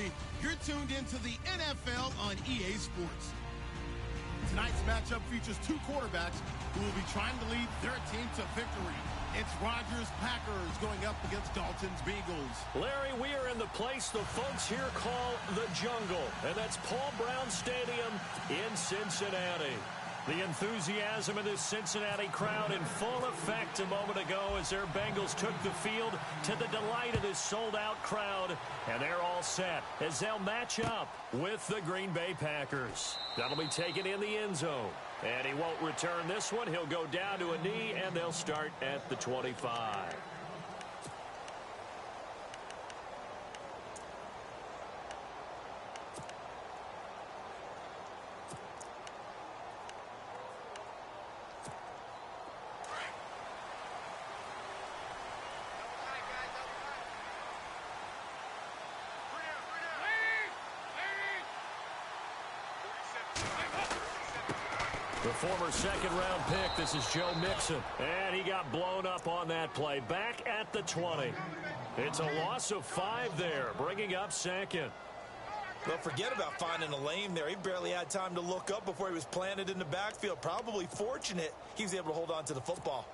everybody. You're tuned into the NFL on EA Sports. Tonight's matchup features two quarterbacks who will be trying to lead their team to victory. It's Rodgers' Packers going up against Dalton's Beagles. Larry, we are in the place the folks here call the Jungle, and that's Paul Brown Stadium in Cincinnati. The enthusiasm of this Cincinnati crowd in full effect a moment ago as their Bengals took the field to the delight of this sold-out crowd. And they're all set as they'll match up with the Green Bay Packers. That'll be taken in the end zone. And he won't return this one. He'll go down to a knee, and they'll start at the 25. The former second-round pick, this is Joe Mixon. And he got blown up on that play. Back at the 20. It's a loss of 5 there, bringing up second. Well, forget about finding a lane there. He barely had time to look up before he was planted in the backfield. Probably fortunate he was able to hold on to the football.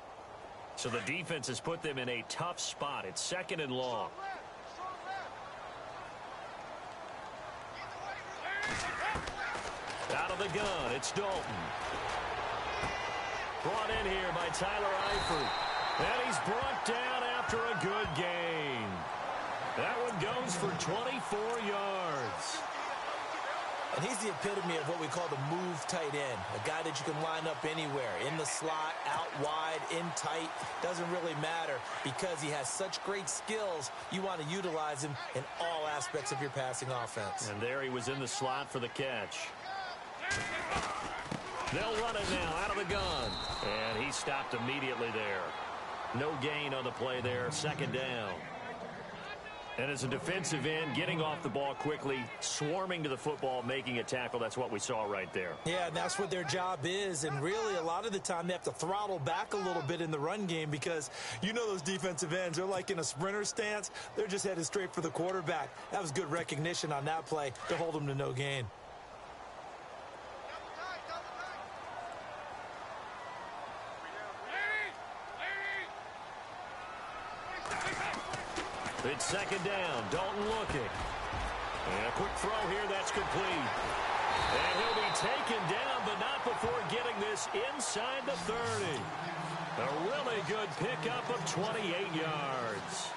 So the defense has put them in a tough spot. It's second and long. Out of the gun, it's Dalton. Brought in here by Tyler Eifert. And he's brought down after a good gain. That one goes for 24 yards. And he's the epitome of what we call the move tight end. A guy that you can line up anywhere. In the slot, out wide, in tight. Doesn't really matter because he has such great skills. You want to utilize him in all aspects of your passing offense. And there he was in the slot for the catch. They'll run it now out of the gun. And he stopped immediately there. No gain on the play there. Second down. And as a defensive end, getting off the ball quickly, swarming to the football, making a tackle, that's what we saw right there. Yeah, and that's what their job is. And really, a lot of the time, they have to throttle back a little bit in the run game because you know those defensive ends, they're like in a sprinter stance. They're just headed straight for the quarterback. That was good recognition on that play to hold them to no gain. It's second down. Dalton looking. And a quick throw here. That's complete. And he'll be taken down, but not before getting this inside the 30. A really good pickup of 28 yards.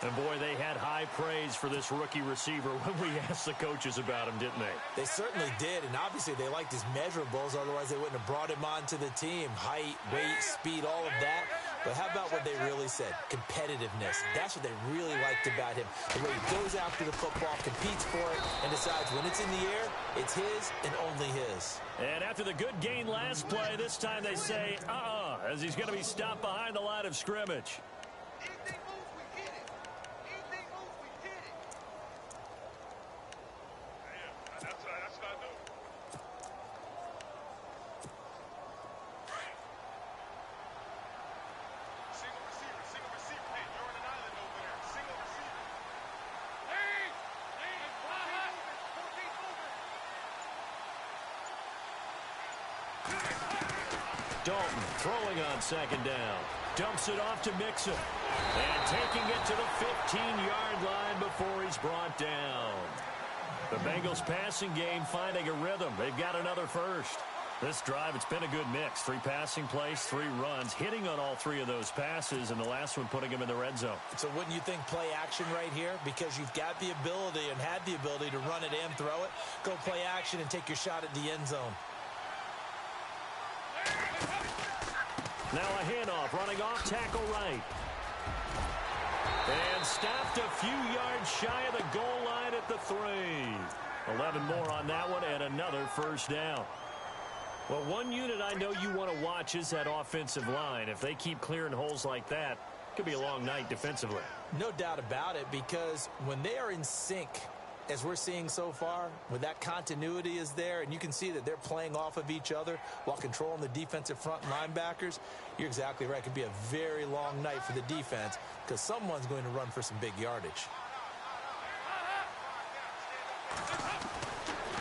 And, boy, they had high praise for this rookie receiver when we asked the coaches about him, didn't they? They certainly did, and obviously they liked his measurables. Otherwise, they wouldn't have brought him onto the team. Height, weight, speed, all of that. But how about what they really said? Competitiveness. That's what they really liked about him. The way he goes after the football, competes for it, and decides when it's in the air, it's his and only his. And after the good gain last play, this time they say, as he's going to be stopped behind the line of scrimmage. Dalton throwing on second down. Dumps it off to Mixon. And taking it to the 15-yard line before he's brought down. The Bengals passing game finding a rhythm. They've got another first. This drive, it's been a good mix. 3 passing plays, 3 runs, hitting on all 3 of those passes, and the last one putting him in the red zone. So wouldn't you think play action right here? Because you've got the ability and had the ability to run it and throw it. Go play action and take your shot at the end zone. Now a handoff, running off tackle right. And stopped a few yards shy of the goal line at the 3. 11 more on that one and another first down. Well, one unit I know you want to watch is that offensive line. If they keep clearing holes like that, it could be a long night defensively. No doubt about it, because when they are in sync, as we're seeing so far, when that continuity is there and you can see that they're playing off of each other while controlling the defensive front linebackers, you're exactly right. It could be a very long night for the defense because someone's going to run for some big yardage.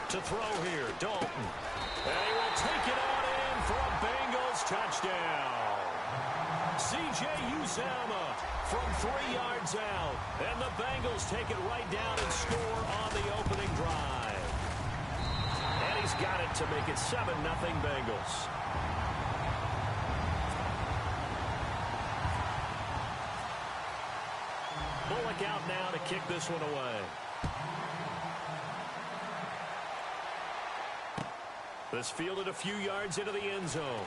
To throw here, Dalton. And he will take it on in for a Bengals touchdown. C.J. Uzomah from 3 yards out. And the Bengals take it right down and score on the opening drive. And he's got it to make it 7-0 Bengals. Bullock out now to kick this one away. This fielded a few yards into the end zone.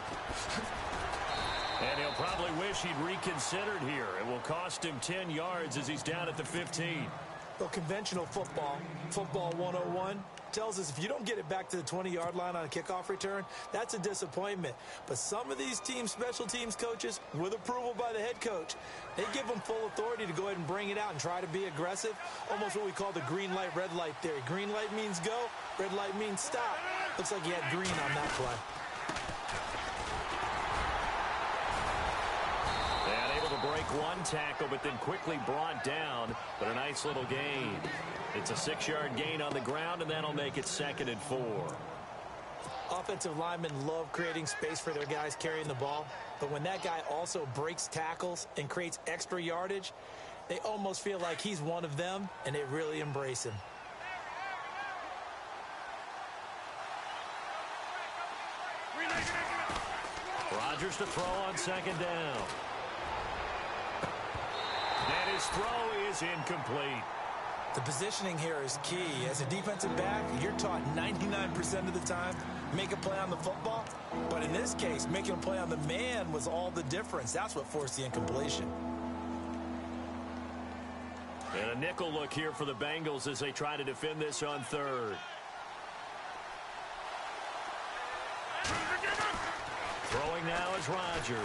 And he'll probably wish he'd reconsidered here. It will cost him 10 yards as he's down at the 15. Well, conventional football 101, tells us if you don't get it back to the 20-yard line on a kickoff return, that's a disappointment. But some of these special teams coaches, with approval by the head coach, they give them full authority to go ahead and bring it out and try to be aggressive. Almost what we call the green light, red light theory. Green light means go, red light means stop. Looks like he had green on that play. And able to break one tackle, but then quickly brought down. But a nice little gain. It's a 6-yard gain on the ground, and that'll make it 2nd and 4. Offensive linemen love creating space for their guys carrying the ball. But when that guy also breaks tackles and creates extra yardage, they almost feel like he's one of them, and they really embrace him. Rodgers to throw on 2nd down. And his throw is incomplete. The positioning here is key. As a defensive back, you're taught 99% of the time, make a play on the football. But in this case, making a play on the man was all the difference. That's what forced the incompletion. And a nickel look here for the Bengals as they try to defend this on 3rd. Throwing now is Rodgers.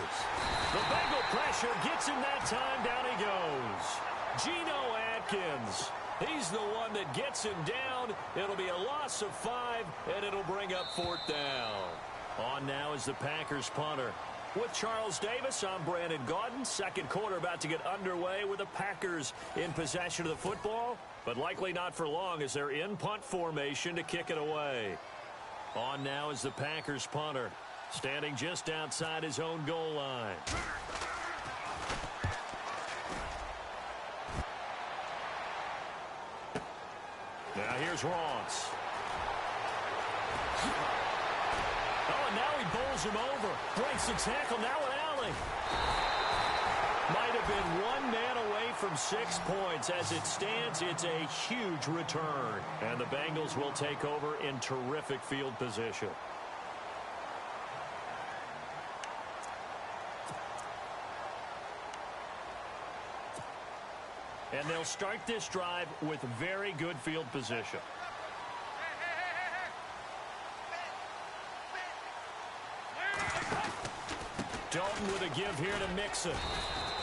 The Bengal pressure gets him that time. Down he goes. Geno Atkins. He's the one that gets him down. It'll be a loss of 5, and it'll bring up 4th down. On now is the Packers punter. With Charles Davis, I'm Brandon Gaudin. 2nd quarter about to get underway with the Packers in possession of the football, but likely not for long as they're in punt formation to kick it away. On now is the Packers punter, standing just outside his own goal line. Now here's Ross. Oh, and now he bowls him over. Breaks the tackle, now an alley. Might have been 1 man away from 6 points. As it stands, it's a huge return. And the Bengals will take over in terrific field position. And they'll start this drive with very good field position. Dalton with a give here to Mixon.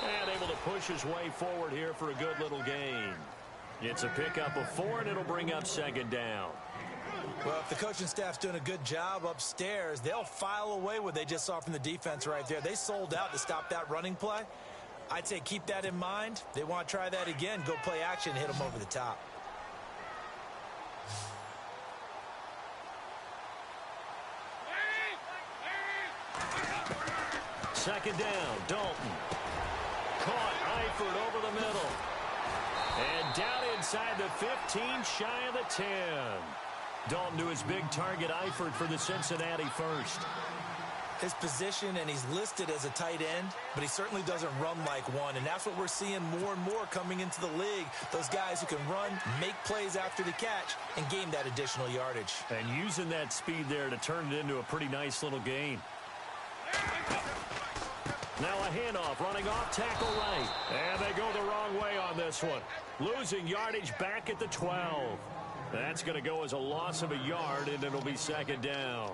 And able to push his way forward here for a good little gain. It's a pickup of 4, and it'll bring up 2nd down. Well, if the coaching staff's doing a good job upstairs, they'll file away what they just saw from the defense right there. They sold out to stop that running play. I'd say keep that in mind. They want to try that again. Go play action and hit them over the top. Second down, Dalton. Caught Eifert over the middle. And down inside the 15, shy of the 10. Dalton to his big target, Eifert, for the Cincinnati first. His position, and he's listed as a tight end, but he certainly doesn't run like one, and that's what we're seeing more and more coming into the league. Those guys who can run, make plays after the catch, and gain that additional yardage. And using that speed there to turn it into a pretty nice little gain. Now a handoff, running off, tackle right. And they go the wrong way on this one. Losing yardage back at the 12. That's going to go as a loss of a yard, and it'll be 2nd down.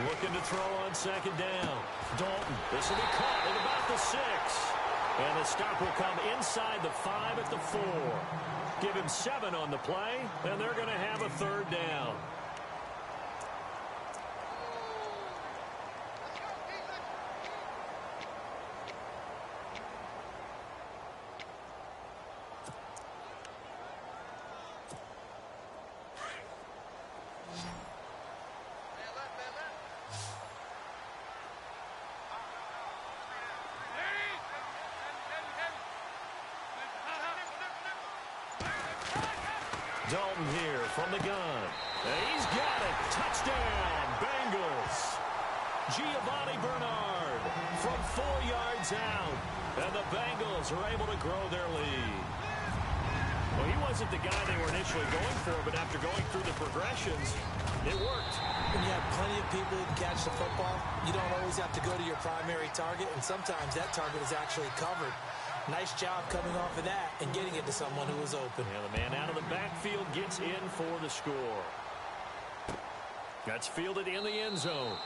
Looking to throw on 2nd down. Dalton, this will be caught at about the 6. And the stop will come inside the 5 at the 4. Give him 7 on the play, and they're going to have a third down. Dalton here from the gun. He's got it. Touchdown, Bengals. Giovanni Bernard from 4 yards out. And the Bengals are able to grow their lead. Well, he wasn't the guy they were initially going for, but after going through the progressions, it worked. When you have plenty of people who can catch the football, you don't always have to go to your primary target, and sometimes that target is actually covered. Nice job coming off of that and getting it to someone who was open. Yeah, the man out of the backfield gets in for the score. That's fielded in the end zone.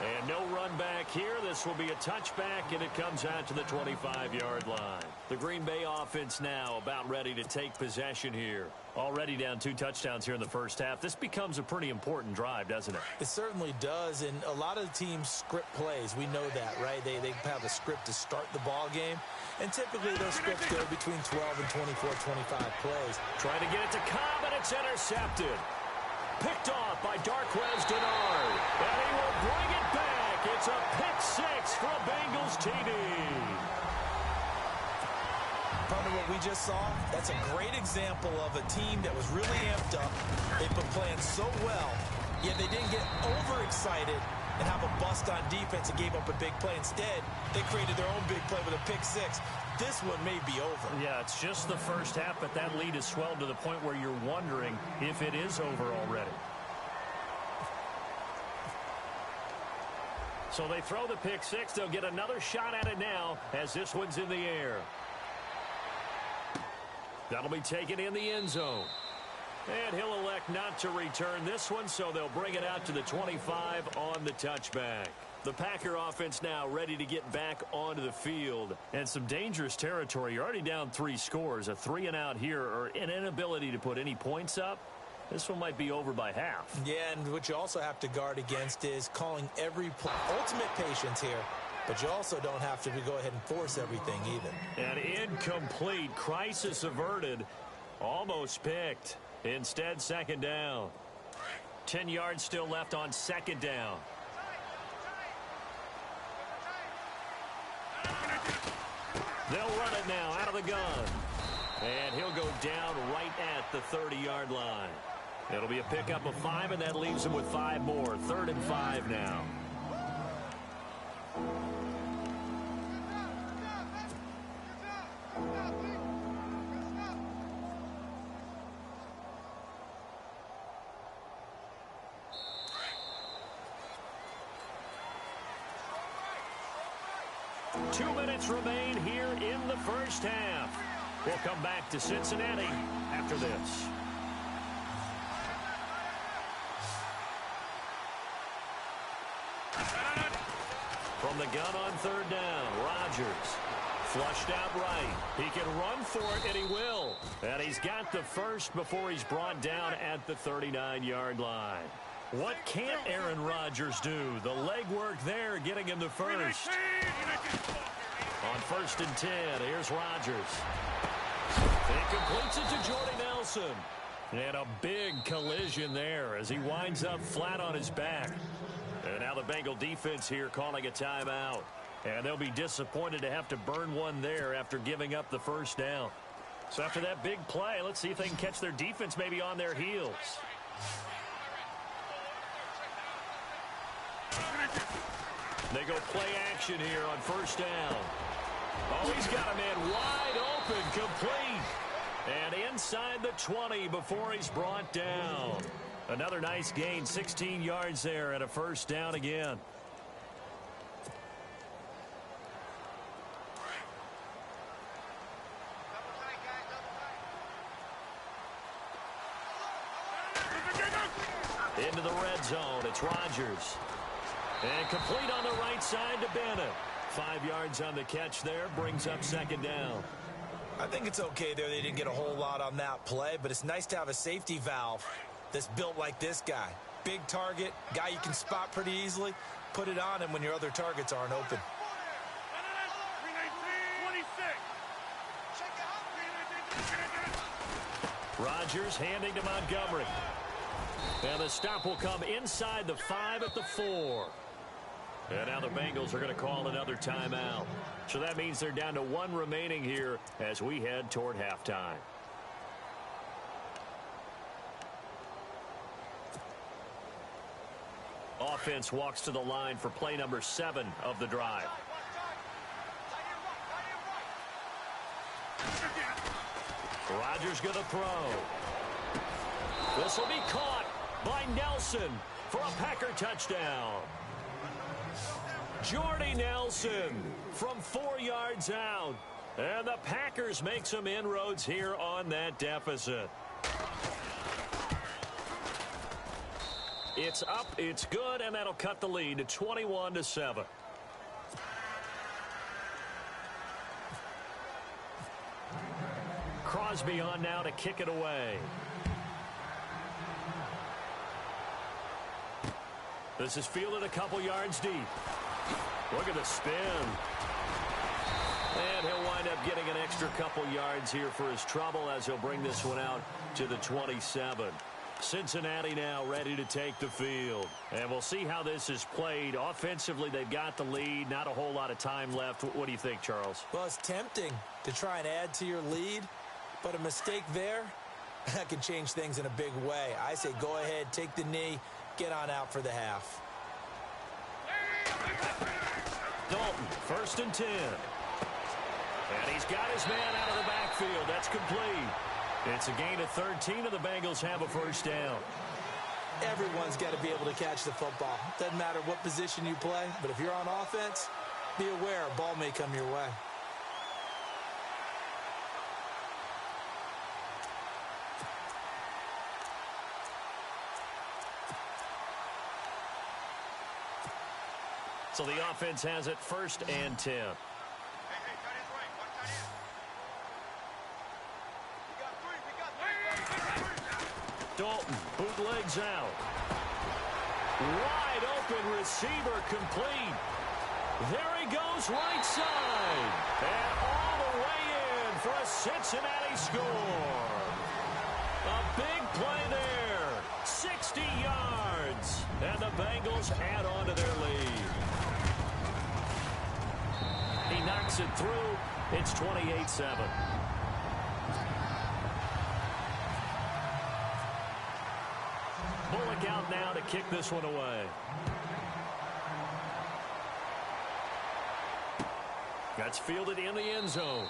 And no run back here. This will be a touchback, and it comes out to the 25-yard line. The Green Bay offense now about ready to take possession here. Already down 2 touchdowns here in the first half. This becomes a pretty important drive, doesn't it? It certainly does, and a lot of teams script plays. We know that, right? They have a script to start the ball game, and typically those scripts go between 12 and 24, 25 plays. Trying to get it to Cobb, and it's intercepted. Picked off by Darquez Dennard, and he will bring it back. It's a pick-6 for a Bengals TD. Partner, what we just saw, that's a great example of a team that was really amped up. They've been playing so well, yet they didn't get overexcited and have a bust on defense and gave up a big play. Instead, they created their own big play with a pick-6. This one may be over. Yeah, it's just the first half, but that lead has swelled to the point where you're wondering if it is over already. So they throw the pick-6. They'll get another shot at it now as this one's in the air. That'll be taken in the end zone. And he'll elect not to return this one, so they'll bring it out to the 25 on the touchback. The Packer offense now ready to get back onto the field. And some dangerous territory. You're already down 3 scores. A 3-and-out here, or an inability to put any points up. This one might be over by half. Yeah, and what you also have to guard against is calling every play. Ultimate patience here. But you also don't have to go ahead and force everything either. And incomplete. Crisis averted. Almost picked. Instead, second down. 10 yards still left on second down. They'll run it now out of the gun. And he'll go down right at the 30-yard line. It'll be a pickup of 5, and that leaves him with 5 more. 3rd and 5 now. Two minutes remain here in the first half. We'll come back to Cincinnati after this. From the gun on 3rd down, Rodgers flushed out right. He can run for it, and he will. And he's got the first before he's brought down at the 39-yard line. What can't Aaron Rodgers do? The legwork there getting him the first. On 1st and 10, here's Rodgers. He completes it to Jordy Nelson. And a big collision there as he winds up flat on his back. And now the Bengal defense here calling a timeout. And they'll be disappointed to have to burn one there after giving up the first down. So after that big play, let's see if they can catch their defense maybe on their heels. They go play action here on 1st down. Oh, he's got a man wide open, complete. And inside the 20 before he's brought down. Another nice gain, 16 yards there and a 1st down again. Into the red zone, it's Rodgers. And complete on the right side to Bennett. 5 yards on the catch there, brings up second down. I think it's okay there. They didn't get a whole lot on that play, but it's nice to have a safety valve that's built like this guy. Big target, guy you can spot pretty easily. Put it on him when your other targets aren't open. Rodgers handing to Montgomery. And the stop will come inside the 5 at the 4. And now the Bengals are going to call another timeout. So that means they're down to 1 remaining here as we head toward halftime. Offense walks to the line for play number 7 of the drive. Rodgers going to throw. This will be caught by Nelson for a Packer touchdown. Jordy Nelson from 4 yards out. And the Packers make some inroads here on that deficit. It's up, it's good, and that'll cut the lead to 21-7. Crosby on now to kick it away. This is fielded a couple yards deep. Look at the spin. And he'll wind up getting an extra couple yards here for his trouble as he'll bring this one out to the 27. Cincinnati now ready to take the field. And we'll see how this is played. Offensively, they've got the lead. Not a whole lot of time left. What do you think, Charles? Well, it's tempting to try and add to your lead, but a mistake there, that could change things in a big way. I say go ahead, take the knee, get on out for the half. Dalton, 1st and 10. And he's got his man out of the backfield. That's complete. It's a gain of 13, and the Bengals have a first down. Everyone's got to be able to catch the football. Doesn't matter what position you play, but if you're on offense, be aware a ball may come your way. So the offense has it 1st and 10. Dalton bootlegs out. Wide open receiver complete. There he goes right side. And all the way in for a Cincinnati score. A big play there. 60 yards. And the Bengals add on to their lead. He knocks it through. It's 28-7. Bullock out now to kick this one away. That's fielded in the end zone.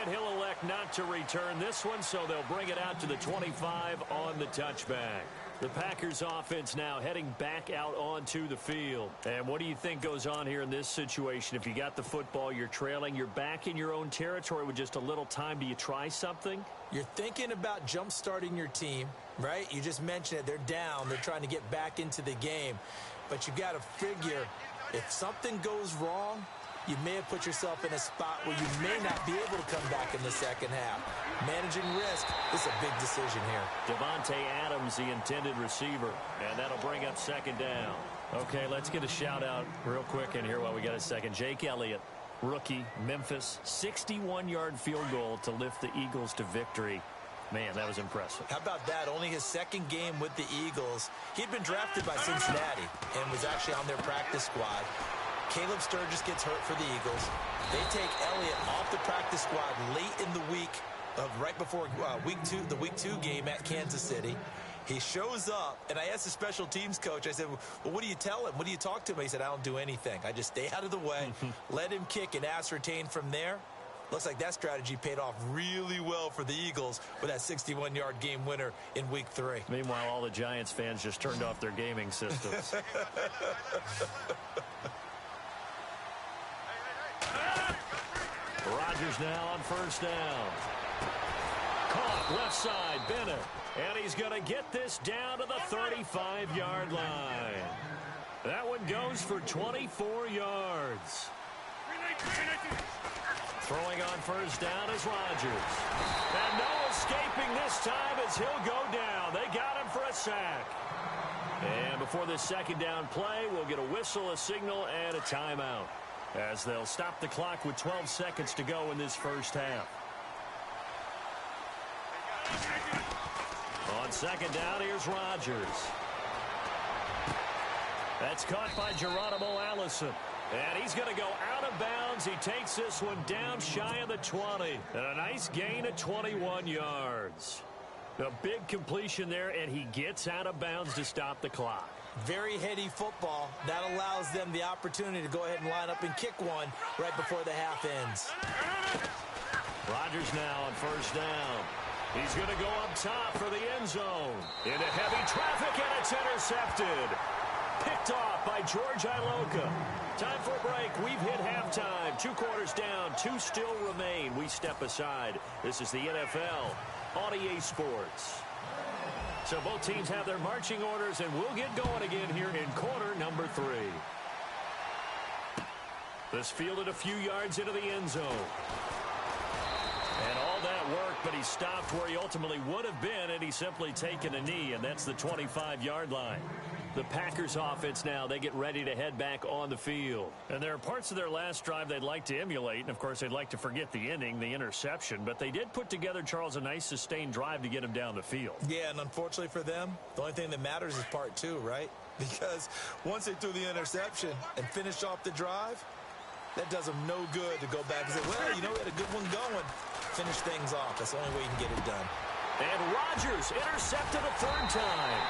And he'll elect not to return this one, so they'll bring it out to the 25 on the touchback. The Packers offense now heading back out onto the field. And what do you think goes on here in this situation? If you got the football, you're trailing, you're back in your own territory with just a little time. Do you try something? You're thinking about jump-starting your team, right? You just mentioned it. They're down. They're trying to get back into the game. But you got to figure if something goes wrong, you may have put yourself in a spot where you may not be able to come back in the second half. Managing risk is a big decision here. Devontae Adams, the intended receiver, and that'll bring up second down. Okay, let's get a shout-out real quick in here while we got a second. Jake Elliott, rookie, Memphis, 61-yard field goal to lift the Eagles to victory. Man, that was impressive. How about that? Only his second game with the Eagles. He'd been drafted by Cincinnati and was actually on their practice squad. Caleb Sturgis gets hurt for the Eagles. They take Elliott off the practice squad late in the week, right before the week 2 game at Kansas City. He shows up, and I asked the special teams coach, I said, well, what do you tell him? What do you talk to him? He said, I don't do anything. I just stay out of the way, let him kick, and ascertain from there. Looks like that strategy paid off really well for the Eagles with that 61-yard game winner in week 3. Meanwhile, all the Giants fans just turned off their gaming systems. Rodgers now on first down. Caught left side, Bennett. And he's going to get this down to the 35-yard line. That one goes for 24 yards. first down is Rodgers. And no escaping this time as he'll go down. They got him for a sack. And before this second down play, we'll get a whistle, a signal, and a timeout, as they'll stop the clock with 12 seconds to go in this first half. On second down, here's Rodgers. That's caught by Geronimo Allison. And he's going to go out of bounds. He takes this one down shy of the 20. And a nice gain of 21 yards. A big completion there, and he gets out of bounds to stop the clock. Very heady football. That allows them the opportunity to go ahead and line up and kick one right before the half ends. Rodgers now on first down. He's going to go up top for the end zone. Into heavy traffic, and it's intercepted. Picked off by George Iloka. Time for a break. We've hit halftime. 2 quarters down. 2 still remain. We step aside. This is the NFL on EA Sports. So both teams have their marching orders, and we'll get going again here in quarter number 3. This fielded a few yards into the end zone. And all that work, but he stopped where he ultimately would have been, and he's simply taken a knee, and that's the 25-yard line. The Packers offense now, they get ready to head back on the field. And there are parts of their last drive they'd like to emulate, and of course they'd like to forget the ending, the interception, but they did put together, Charles, a nice sustained drive to get him down the field. Yeah, and unfortunately for them, the only thing that matters is part 2, right? Because once they threw the interception and finished off the drive, that does them no good to go back and say, well, you know, we had a good one going. Finish things off. That's the only way you can get it done. And Rodgers intercepted a 3rd time.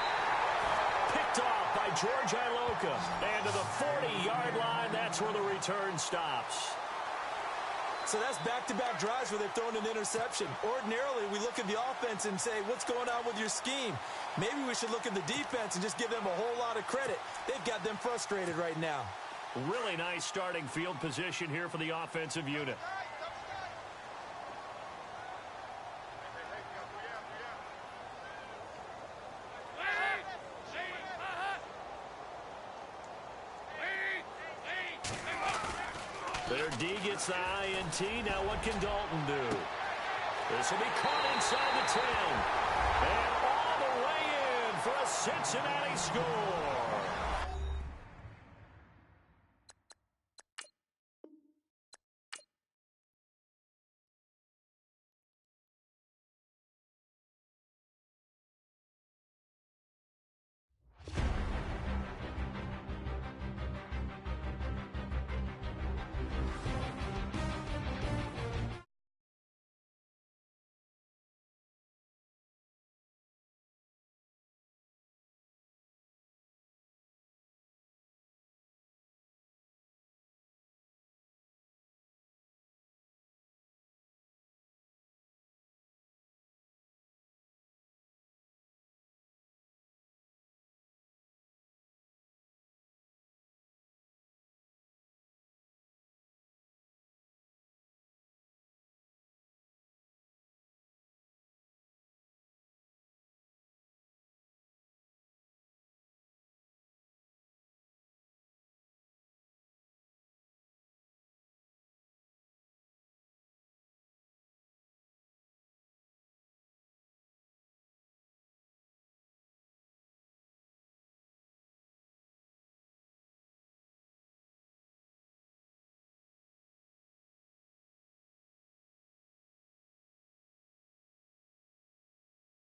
Picked off by George Iloka. And to the 40-yard line, that's where the return stops. So that's back-to-back drives where they've thrown an interception. Ordinarily, we look at the offense and say, what's going on with your scheme? Maybe we should look at the defense and just give them a whole lot of credit. They've got them frustrated right now. Really nice starting field position here for the offensive unit. Their D gets the INT. Now what can Dalton do? This will be caught inside the 10. And all the way in for a Cincinnati score.